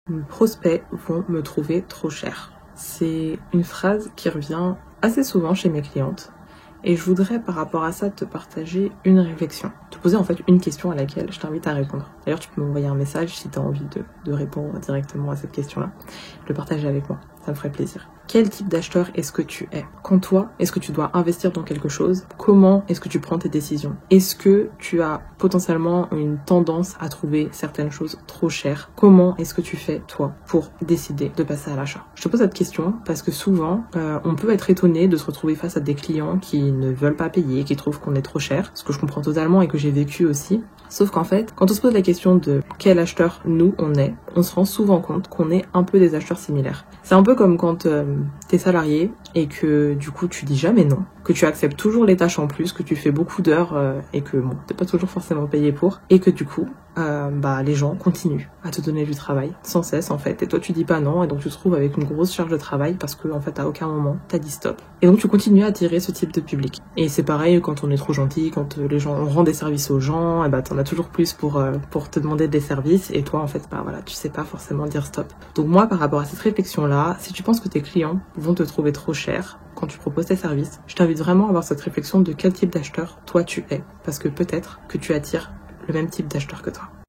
mes prospects vont me trouver trop cher. C'est une phrase qui revient assez souvent chez mes clientes. Et je voudrais par rapport à ça te partager une réflexion, te poser en fait une question à laquelle je t'invite à répondre. D'ailleurs tu peux m'envoyer un message si tu as envie de répondre directement à cette question-là, le partager avec moi, ça me ferait plaisir. Quel type d'acheteur est-ce que tu es? Quand toi, est-ce que tu dois investir dans quelque chose? Comment est-ce que tu prends tes décisions? Est-ce que tu as potentiellement une tendance à trouver certaines choses trop chères? Comment est-ce que tu fais toi pour décider de passer à l'achat? Je te pose cette question parce que souvent on peut être étonné de se retrouver face à des clients qui ne veulent pas payer, qui trouvent qu'on est trop cher, ce que je comprends totalement et que j'ai vécu aussi. Sauf qu'en fait, quand on se pose la question de quel acheteur nous on est, on se rend souvent compte qu'on est un peu des acheteurs similaires. C'est un peu comme quand t'es salarié et que du coup tu dis jamais non, que tu acceptes toujours les tâches en plus, que tu fais beaucoup d'heures et que bon, t'es pas toujours forcément payé pour, et que du coup les gens continuent à te donner du travail sans cesse en fait, et toi tu dis pas non, et donc tu te trouves avec une grosse charge de travail parce que en fait à aucun moment t'as dit stop, et donc tu continues à attirer ce type de public. Et c'est pareil quand on est trop gentil, quand les gens, on rend des services aux gens, et t'en as toujours plus pour te demander des services, et toi en fait tu sais pas forcément dire stop. Donc moi par rapport à cette réflexion là, si tu penses que tes clients vont te trouver trop cher quand tu proposes tes services, je t'invite vraiment à avoir cette réflexion de quel type d'acheteur toi tu es, parce que peut-être que tu attires le même type d'acheteur que toi.